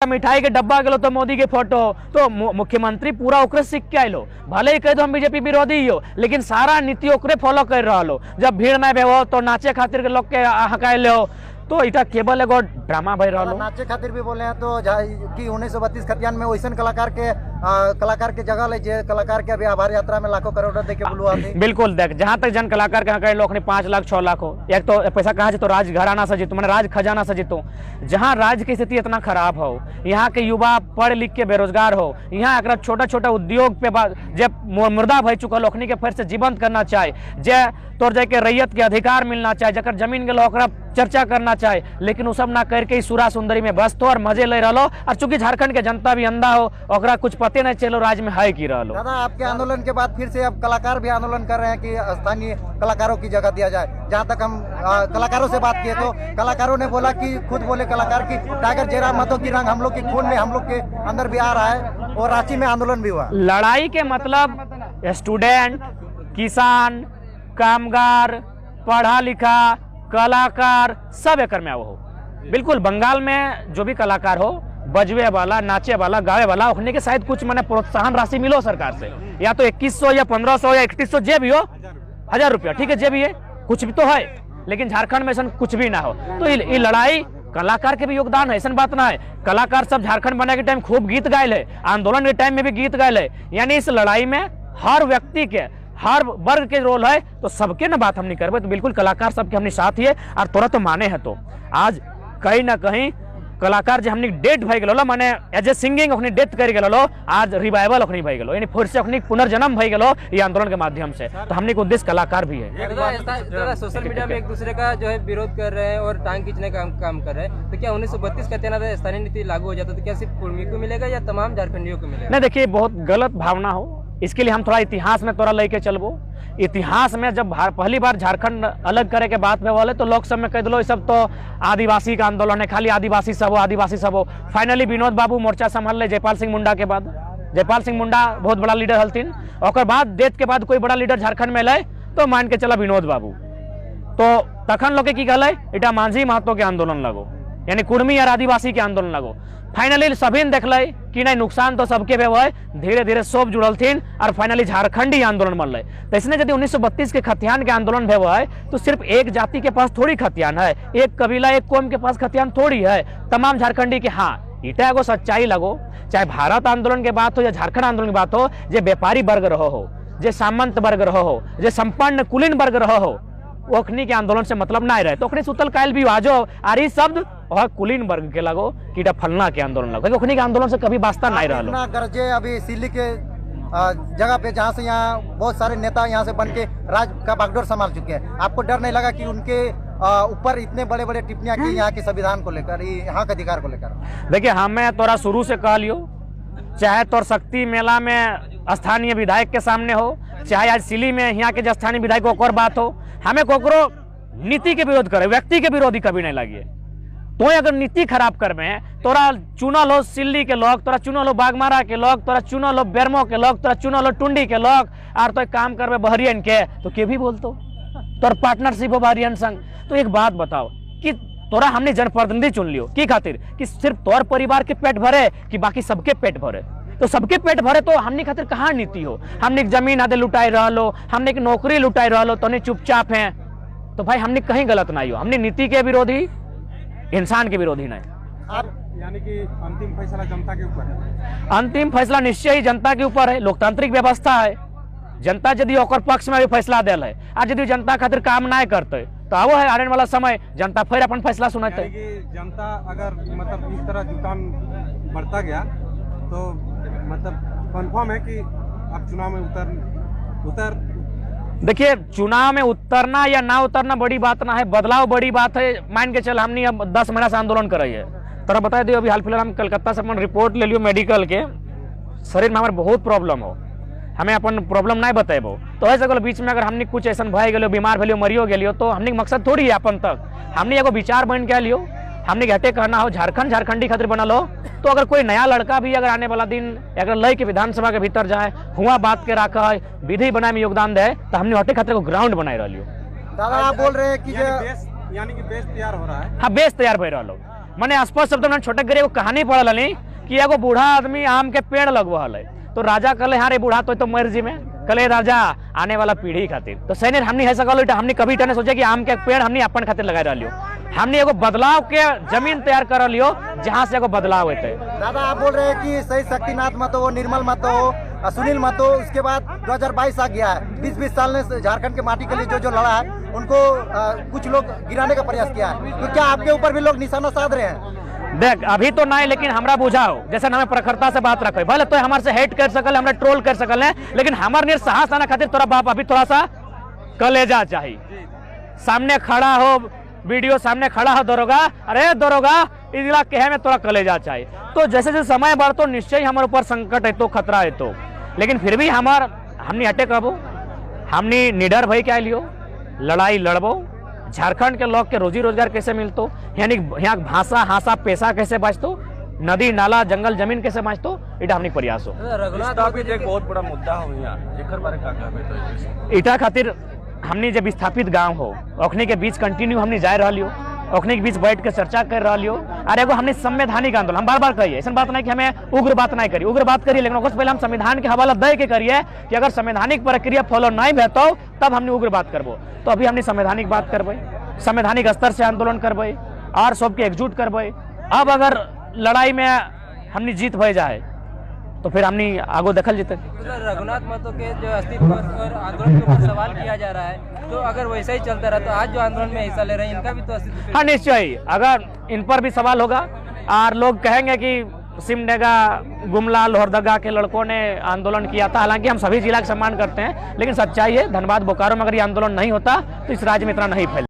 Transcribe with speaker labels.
Speaker 1: मिठाई के डब्बा गेलो तो मोदी के फोटो तो मुख्यमंत्री पूरा ओकरे सीख के आइलो। भले ही कह दो हम बीजेपी विरोधी हो, लेकिन सारा नीति ओकरे फॉलो कर रहा हो। जब भीड़ ना भेवो तो नाचे खातिर के लोग के हकाइले हो, तो इटा केवल एगो ड्रामा भई रहा।
Speaker 2: नाचे खातिर भी बोले हैं तो कि 1932 खतियान में वैसन कलाकार के जगह ले जे कलाकार के अभी आभार यात्रा में लाखों करोड़ देके बुलवा थे।
Speaker 1: बिल्कुल देख, जहां तक जन कलाकार के कहे लोग 5 लाख 6 लाख हो, एक तो पैसा कहाँ से तो राज घराना से जीतो, मैंने राज खजाना से जीतो। जहाँ राज्य की स्थिति इतना खराब हो, यहाँ के युवा पढ़ लिख के बेरोजगार हो, यहाँ एक छोटा छोटा उद्योग पे जब मुर्दा भई चुका लोखनी के फिर से जीवंत करना चाहे, जे तोर जाके रैयत के अधिकार मिलना चाहे, जकर जमीन के लोग चर्चा करना चाहे, लेकिन वो सब ना करके सुरा सुंदरी में बसतो और मजे ले रहा। और चूंकि झारखंड के जनता भी अंधा हो, ओकरा कुछ पते नहीं चलो राज्य में है की रहा।
Speaker 2: दादा, आपके आंदोलन के बाद फिर से अब कलाकार भी आंदोलन कर रहे हैं कि स्थानीय कलाकारों की जगह दिया जाए। जहां तक हम कलाकारों से बात किए तो कलाकारों ने बोला कि खुद बोले कलाकार की टाइगर जयराम महतो की रंग हम लोग के खून में, हम लोग के अंदर भी आ रहा है, और रांची में आंदोलन भी हुआ।
Speaker 1: लड़ाई के मतलब स्टूडेंट, किसान, कामगार, पढ़ा लिखा, कलाकार सब एक में हो। बिल्कुल बंगाल में जो भी कलाकार हो, बजवे वाला, नाचे वाला, गावे वाला, उन्हें के शायद कुछ मैंने प्रोत्साहन राशि मिलो सरकार से, या तो 2100 या 1500 या 3100 जे भी हो, 1000 रुपया, ठीक है, जे भी है, कुछ भी तो है। लेकिन झारखंड में ऐसा कुछ भी ना हो, तो ये लड़ाई कलाकार के भी योगदान है, ऐसा बात ना है। कलाकार सब झारखंड बने के टाइम खूब गीत गायल है, आंदोलन के टाइम में भी गीत गायल है। यानी इस लड़ाई में हर व्यक्ति के, हर वर्ग के रोल है, तो सबके ना बात हम नहीं करबे, तो बिल्कुल कलाकार सबके हमने साथ ही है। और तोरा तो माने है, तो आज कहीं ना कहीं कलाकार जो हमने डेट भई गेलो, माने एज ए सिंगिंग अपनी डेथ कर गेलो, आज रिवाइवल अपनी भई गेलो, यानी फिर से अपनी पुनर्जन्म भई गेलो ये आंदोलन के माध्यम से। तो हमने को उद्देश्य कलाकार भी है।
Speaker 3: सोशल मीडिया में एक दूसरे का जो है विरोध कर रहे हैं और टांग खींचने का काम कर रहे हैं, तो क्या 1932 का तहत स्थानीय नीति लागू हो जाता तो क्या सिर्फ कुर्मी को मिलेगा या तमाम झारखंडियों को मिलेगा?
Speaker 1: नहीं, देखिए बहुत गलत भावना हो, इसके लिए हम थोड़ा इतिहास में तोरा लेके चलबो। इतिहास में जब पहली बार झारखंड अलग करे के बात में वाले, तो लोग सब में कह दिलो सब तो आदिवासी का आंदोलन है, खाली आदिवासी सब हो, आदिवासी सब हो। फाइनली विनोद बाबू मोर्चा संभाल ले जयपाल सिंह मुंडा के बाद। जयपाल सिंह मुंडा बहुत बड़ा लीडर हलथिन, और बाद डेथ के बाद कोई बड़ा लीडर झारखंड में लाए तो मान के चला विनोद बाबू। तो तखन लोग की कहले इटा मांझी महतो के आंदोलन लगो, यानी कुर्मी और आदिवासी के आंदोलन लगो। फाइनली सभी ने देखल कि नहीं, नुकसान तो सबके भी हुआ, धीरे धीरे सब जुड़ल थीन और फाइनली झारखंडी आंदोलन बनल। तो इसने यदि 1932 के खतियान के आंदोलन भे हुआ है, तो सिर्फ एक जाति के पास थोड़ी खतियान है, एक कबीला एक कौम के पास खतियान थोड़ी है, तमाम झारखंडी के। हाँ, इटा एगो सच्चाई लगो, चाहे भारत आंदोलन के बात हो या झारखंड आंदोलन की बात हो, जे व्यापारी वर्ग रहो हो, जे सामंत वर्ग रहो हो, जे संपन्न कुलीन वर्ग रहो हो, ओखनी के आंदोलन से मतलब ना रहे, तो ओखनी सुतल कायल भी आजो आरी शब्द और कुलीन वर्ग के लगो कि फलना के आंदोलन लगो, ओखनी के आंदोलन से कभी वास्ता नहीं रहा।
Speaker 2: गरजे अभी सिल्ली के जगह पे, जहाँ से यहाँ बहुत सारे नेता यहाँ से बन के राज का बागडोर संभाल चुके हैं, आपको डर नहीं लगा कि उनके ऊपर इतने बड़े बड़े टिप्पणियां की यहाँ के संविधान को लेकर, यहाँ के अधिकार को लेकर? देखिए,
Speaker 1: हमें तोरा शुरू से कह लियो, चाहे तोर शक्ति मेला में स्थानीय विधायक के सामने हो, चाहे आज सिली में यहाँ के स्थानीय विधायक को बात हो, हमें कोकरो नीति के विरोध करे, व्यक्ति के विरोधी कभी नहीं लगिए। तो अगर नीति खराब करबे, तोरा चुनल हो सिल्ली के लोग, तोरा चुनल हो बागमारा के लोग, तोरा चुनल हो बेरमो के लोग, तोरा चुनल हो टुंडी के लोग, और तो काम करबे बहरियन के, तो के भी बोलतो तोर पार्टनरशिप हो बहरियन संग। तो एक बात बताओ कि तोरा हमने जनप्रतिनिधि चुन लियो की खातिर कि सिर्फ तोर परिवार के पेट भरे कि बाकी सबके पेट भरे? तो सबके पेट भरे तो हमने खातिर कहाँ नीति हो? हमने जमीन आदे लुटाई रहो, हमने एक नौकरी लुटाई रहो, तो नहीं चुपचाप हैं, तो भाई हमने कहीं गलत नहीं हो। हमने नीति के विरोधी, इंसान के विरोधी नहीं।
Speaker 4: आप यानी कि अंतिम फैसला जनता के ऊपर है?
Speaker 1: अंतिम फैसला निश्चय ही जनता के ऊपर है, लोकतांत्रिक व्यवस्था है। जनता यदि ओकर पक्ष में भी फैसला दिल है, आज यदि जनता खातिर काम नहीं करते, तो आवो है आने वाला समय जनता फिर अपन फैसला सुनाते।
Speaker 4: जनता अगर मतलब इस तरह जुटान बढ़ता गया तो मतलब कंफर्म है कि अब चुनाव में उतर
Speaker 1: देखिए, चुनाव में उतरना या ना उतरना बड़ी बात ना है, बदलाव बड़ी बात है। मान के चल हमने अब 10 महीना से आंदोलन कर रही है, तोरा बता दियो अभी हाल फिलहाल हम कलकत्ता से अपन रिपोर्ट ले लियो मेडिकल के, शरीर में हमारे बहुत प्रॉब्लम हो, हमें अपन प्रॉब्लम नहीं बतेबो, तो ऐसे अगर बीच में अगर हमने कुछ ऐसा भय गए, बीमार भेलियो, मरियो गेलियो, तो हमने मकसद थोड़ी है अपन तक, हमने एगो विचार बन के लियो, हमने घटे कहना हो झारखंड झारखंडी खातिर बनल हो। तो अगर कोई नया लड़का भी अगर आने वाला दिन अगर लय के विधानसभा के भीतर जाए, हुआ बात के रखा है, विधि बनाए में योगदान दे, तो हमने हटे खातिर को ग्राउंड बनाए रहियो।
Speaker 2: दादा, आप बोल रहे हैं कि
Speaker 4: यानी कि बेस तैयार हो रहा है?
Speaker 1: हाँ, बेस तैयार भई रहा। मैंने स्पष्ट शब्द में छोटे गिरे एगो कहानी पढ़ल हली कि एगो बूढ़ा आदमी आम के पेड़ लगवा है, तो राजा कहले हाँ रे बूढ़ा तो मर जी में, कहले राजा आने वाला पीढ़ी खातिर। तो सैनिक हमने है सकल हमने कभी इतना सोचे कि आम के पेड़ हमने अपन खातिर लगा रहा, हमने एगो बदलाव के जमीन तैयार कर लियो जहाँ से एगो बदलाव होते।
Speaker 2: दादा आप बोल रहे हैं कि सही शक्तिनाथ महतो हो, निर्मल महतो हो, सुनील महतो, उसके बाद 2022 आ गया है। 20-20 साल ने झारखंड के माटी के लिए जो लड़ा है उनको कुछ लोग गिराने का प्रयास किया है, तो क्या आपके ऊपर भी लोग निशाना साध रहे हैं?
Speaker 1: देख अभी तो नहीं, लेकिन हमरा बुझाओ जैसे हमें प्रखरता से बात रखे, भले तो हमारे से हेट कर सकल, हमरा ट्रोल कर सकल है, लेकिन हमारे लिए साहस आना खातिर तोरा बाप अभी थोड़ा सा कलेजा चाहिए। सामने खड़ा हो, वीडियो सामने खड़ा हो दरोगा, अरे दरोगा इस इलाके है में तोरा कलेजा चाहिए। तो जैसे जैसे समय बढ़तो निश्चय हमारे ऊपर संकट है तो खतरा है तो, लेकिन फिर भी हमने हटे कबो, हमने निडर भई क्या लियो, लड़ाई लड़बो, झारखंड के लोग के रोजी रोजगार कैसे मिलतो, यानी यहाँ भाषा हासा पैसा कैसे बचतो, नदी नाला जंगल जमीन कैसे बचतो, इटा हमने प्रयास हो।
Speaker 5: एक बहुत बड़ा मुद्दा हो यहाँ, एकर बारे का कहबे?
Speaker 1: इटा खातिर हमने जब विस्थापित गांव हो ओखनी के बीच कंटिन्यू हमने जा रहा लियो, ओखनी के बीच बैठ के चर्चा कर रहा लियो। अरे एगो हमने संवैधानिक आंदोलन, हम बार बार कहिए ऐसा बात नहीं कि हमें उग्र बात नहीं करिए, उग्र बात करिए, लेकिन उससे पहले हम संविधान के हवाला दे के करिए कि अगर संवैधानिक प्रक्रिया फॉलो नहीं भेतो तब हमने उग्र बात करबो। तो अभी हमने संवैधानिक बात करबे, संवैधानिक स्तर से आंदोलन करबे और सबके एकजुट करबे। अब अगर लड़ाई में हमने जीत भय जाए तो फिर हमने आगो देखल जेते।
Speaker 3: रघुनाथ महतो के जो अस्तित्व और आंदोलन के ऊपर सवाल किया जा रहा है, तो अगर वैसा ही चलता रहा तो आज जो आंदोलन में हिस्सा ले रहे हैं इनका भी तो अस्तित्व।
Speaker 1: हाँ निश्चय, अगर इन पर भी सवाल होगा और लोग कहेंगे कि सिमडेगा गुमला लोहरदगा के लड़कों ने आंदोलन किया था, हालांकि हम सभी जिला का सम्मान करते हैं, लेकिन सच्चाई है धनबाद बोकारो में अगर ये आंदोलन नहीं होता तो इस राज्य में इतना नहीं फैलता।